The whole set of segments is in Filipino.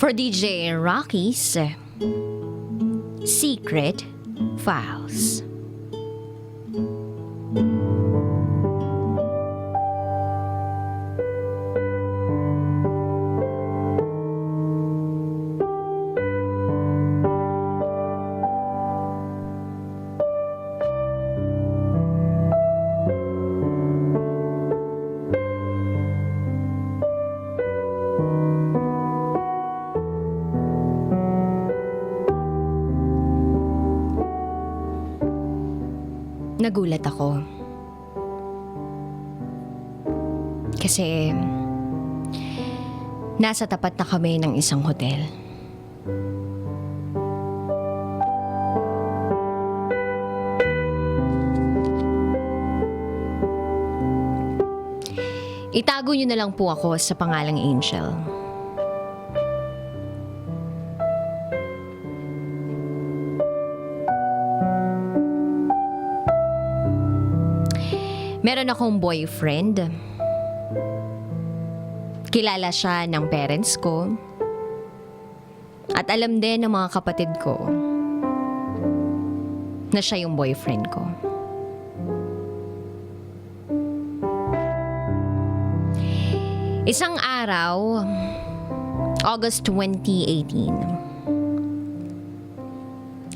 for DJ Rocky's Secret Files. Nagulat ako. Kasi nasa tapat na kami ng isang hotel. Itago niyo na lang po ako sa pangalang Angel. Meron akong boyfriend. Kilala siya ng parents ko. At alam din ng mga kapatid ko na siya yung boyfriend ko. Isang araw, August 2018.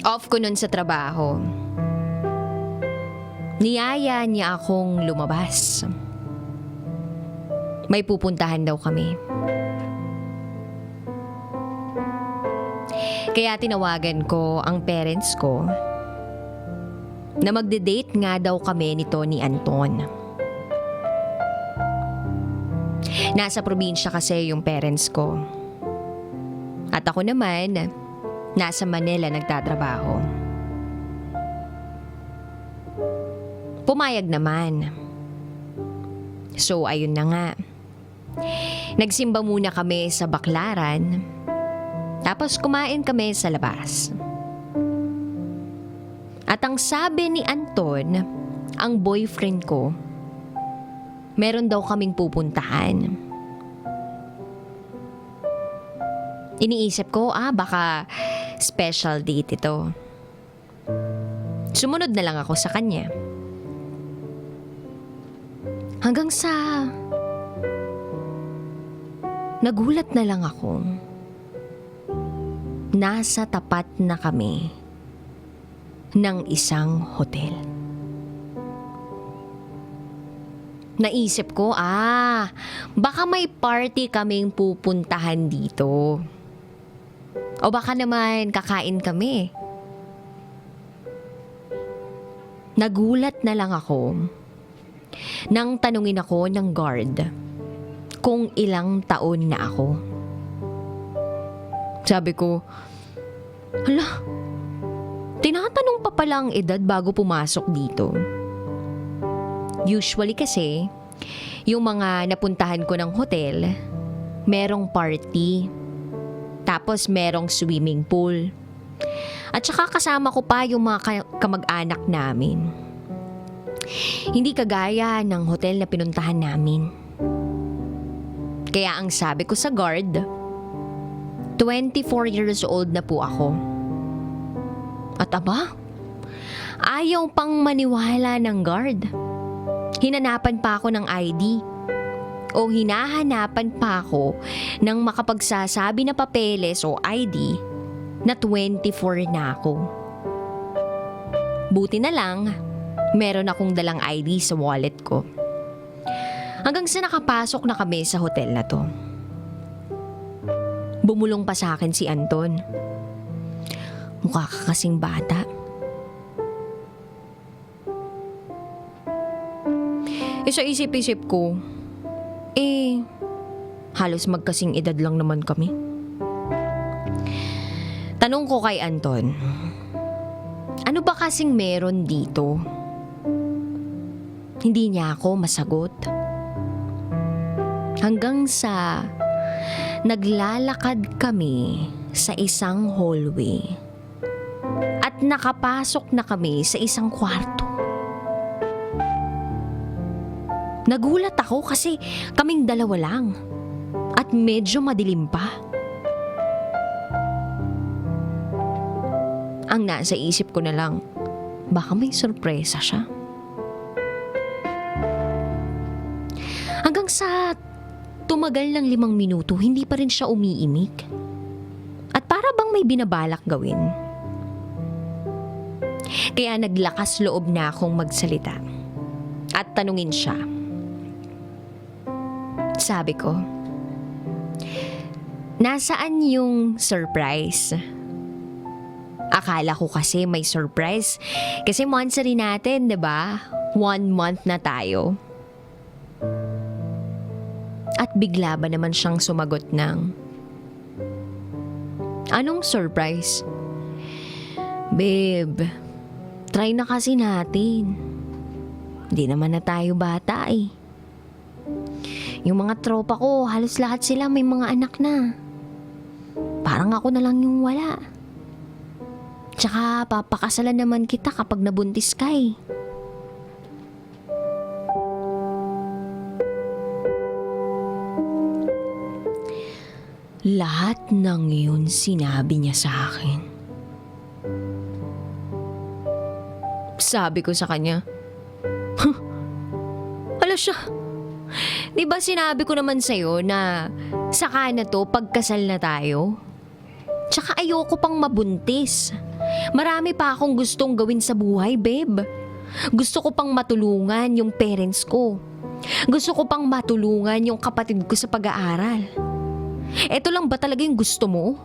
Off ko nun sa trabaho. Niyaya niya akong lumabas. May pupuntahan daw kami. Kaya tinawagan ko ang parents ko na magde-date nga daw kami nito ni Anton. Nasa probinsya kasi yung parents ko. At ako naman, nasa Manila nagtatrabaho. Pumayag naman. So, ayun na nga. Nagsimba muna kami sa Baklaran. Tapos kumain kami sa labas. At ang sabi ni Anton, ang boyfriend ko, meron daw kaming pupuntahan. Iniisip ko, baka special date ito. Sumunod na lang ako sa kanya. Hanggang sa nagulat na lang ako. Nasa tapat na kami ng isang hotel. Naisip ko, baka may party kaming pupuntahan dito. O baka naman kakain kami. Nagulat na lang ako nang tanungin ako ng guard kung ilang taon na ako. Sabi ko, hala, tinatanong pa pala ang edad bago pumasok dito. Usually kasi, yung mga napuntahan ko ng hotel, merong party, tapos merong swimming pool. At saka kasama ko pa yung mga kamag-anak namin. Hindi kagaya ng hotel na pinuntahan namin. Kaya ang sabi ko sa guard, 24 years old na po ako. At ayaw pang maniwala ng guard. Hinanapan pa ako ng ID. O hinahanapan pa ako ng makapagsasabi na papeles o ID na 24 na ako. Buti na lang, meron akong dalang ID sa wallet ko. Hanggang sa nakapasok na kami sa hotel na to. Bumulong pa sa akin si Anton. Mukha ka kasing bata. Sa isip-isip ko, halos magkasing edad lang naman kami. Tanong ko kay Anton, ano ba kasing meron dito? Hindi niya ako masagot. Hanggang sa naglalakad kami sa isang hallway at nakapasok na kami sa isang kwarto. Nagulat ako kasi kaming dalawa lang at medyo madilim pa. Ang nasa isip ko na lang, baka may sorpresa siya. Hanggang sa tumagal ng 5 minuto, hindi pa rin siya umiimik. At para bang may binabalak gawin. Kaya naglakas loob na akong magsalita at tanungin siya. Sabi ko, nasaan yung surprise? Akala ko kasi may surprise. Kasi monthsary natin, 'di ba? 1 month na tayo. At bigla ba naman siyang sumagot ng, anong surprise? Babe, try na kasi natin. Hindi naman na tayo bata eh. Yung mga tropa ko, halos lahat sila may mga anak na. Parang ako na lang yung wala. Tsaka papakasalan naman kita kapag nabuntis ka eh. Lahat ng yun sinabi niya sa akin. Sabi ko sa kanya, Hala siya, di ba sinabi ko naman sa'yo na saka na to pagkasal na tayo? Tsaka ayoko pang mabuntis. Marami pa akong gustong gawin sa buhay, babe. Gusto ko pang matulungan yung parents ko. Gusto ko pang matulungan yung kapatid ko sa pag-aaral. Eto lang ba talaga yung gusto mo?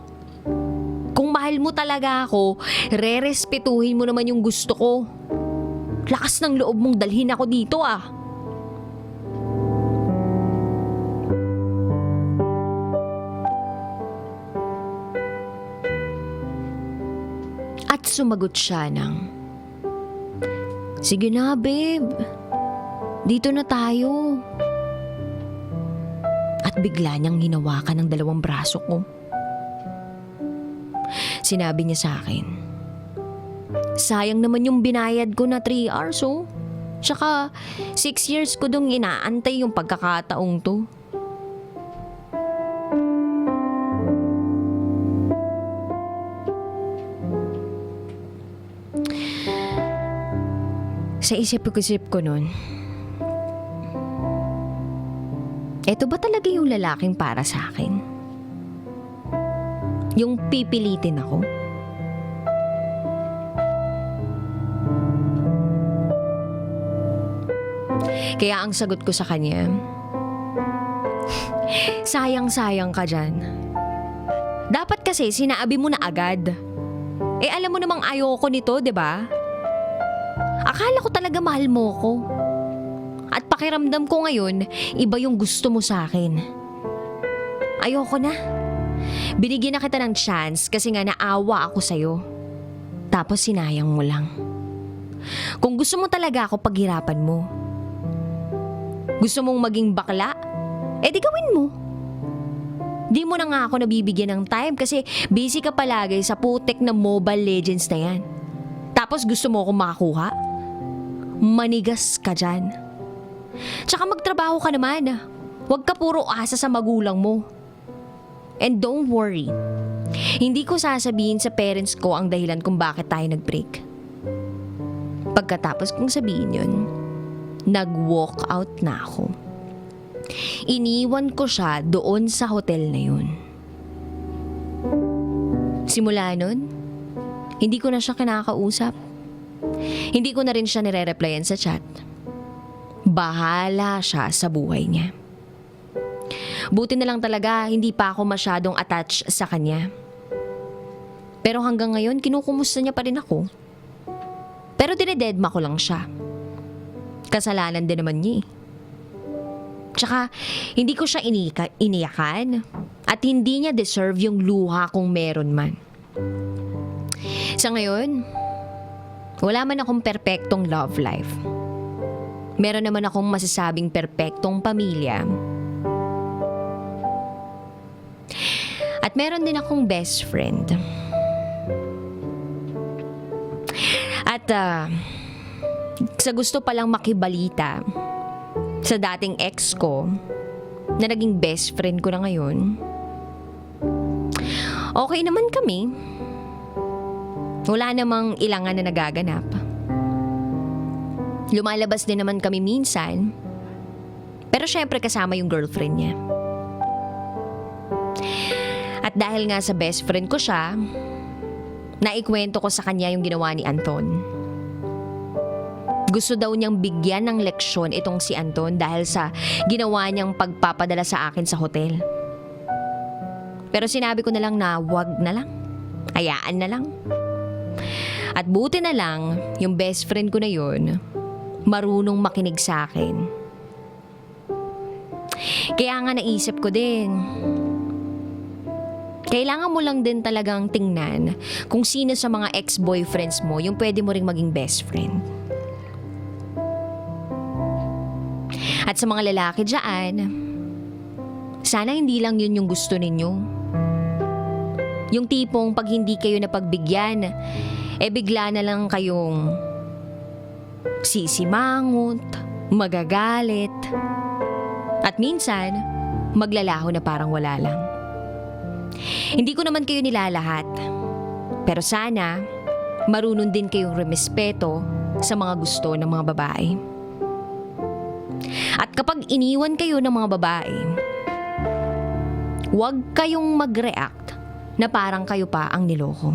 Kung mahal mo talaga ako, re-respetuhin mo naman yung gusto ko. Lakas ng loob mong dalhin ako dito ah. At sumagot siya ng, sige na babe, dito na tayo. At bigla niyang hinawakan ng 2 braso ko. Sinabi niya sa akin, sayang naman yung binayad ko na 3 hours oh. Tsaka 6 years ko dong inaantay yung pagkakataong to. Sa isip ko nun, eto ba talaga yung lalaking para sa akin? Yung pipilitin ako? Kaya ang sagot ko sa kanya, sayang-sayang ka dyan. Dapat kasi sinabi mo na agad. Eh alam mo namang ayoko nito, 'di ba? Akala ko talaga mahal mo ko. At pakiramdam ko ngayon, iba yung gusto mo sa akin. Ayoko na. Binigyan na kita ng chance kasi nga naawa ako sa'yo. Tapos sinayang mo lang. Kung gusto mo talaga ako, paghirapan mo. Gusto mong maging bakla? Eh di gawin mo. Di mo na nga ako nabibigyan ng time kasi busy ka palagi sa putek na Mobile Legends na yan. Tapos gusto mo akong makakuha? Manigas ka dyan. Tsaka magtrabaho ka naman. Huwag ka puro asa sa magulang mo. And don't worry, hindi ko sasabihin sa parents ko ang dahilan kung bakit tayo nag-break. Pagkatapos kong sabihin yun, nag-walk out na ako. Iniwan ko siya doon sa hotel na yun. Simula nun, hindi ko na siya kinakausap. Hindi ko na rin siya nire-replyan sa chat. Bahala siya sa buhay niya. Buti na lang talaga hindi pa ako masyadong attached sa kanya. Pero hanggang ngayon, kinukumusta niya pa rin ako. Pero dinededma ko lang siya. Kasalanan din naman niya eh. Tsaka, hindi ko siya iniyakan at hindi niya deserve yung luha kung meron man. Sa ngayon, wala man akong perpektong love life. Meron naman akong masasabing perpektong pamilya. At meron din akong best friend. At sa gusto palang makibalita sa dating ex ko na naging best friend ko na ngayon, okay naman kami. Wala namang ilangan na nagaganap. Lumalabas din naman kami minsan, pero syempre kasama yung girlfriend niya. At dahil nga sa best friend ko siya, naikwento ko sa kanya yung ginawa ni Anton. Gusto daw niyang bigyan ng leksyon itong si Anton dahil sa ginawa niyang pagpapadala sa akin sa hotel. Pero sinabi ko na lang na wag na lang. Hayaan na lang. At buti na lang, yung best friend ko na yun, marunong makinig sa akin. Kaya nga naisip ko din, kailangan mo lang din talagang tingnan kung sino sa mga ex-boyfriends mo yung pwede mo ring maging best friend. At sa mga lalaki dyan, sana hindi lang yun yung gusto ninyo. Yung tipong pag hindi kayo napagbigyan, bigla na lang kayong sisimangot, magagalit, at minsan, maglalaho na parang wala lang. Hindi ko naman kayo nilalahat, pero sana marunong din kayong rumespeto sa mga gusto ng mga babae. At kapag iniwan kayo ng mga babae, huwag kayong mag-react na parang kayo pa ang niloko.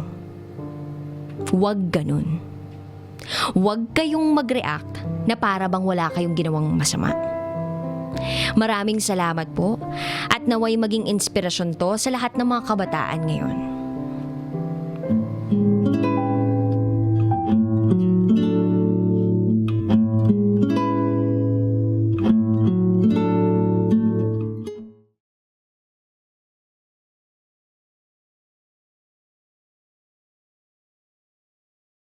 Huwag ganun. Huwag kayong mag-react na para bang wala kayong ginawang masama. Maraming salamat po at naway maging inspirasyon to sa lahat ng mga kabataan ngayon.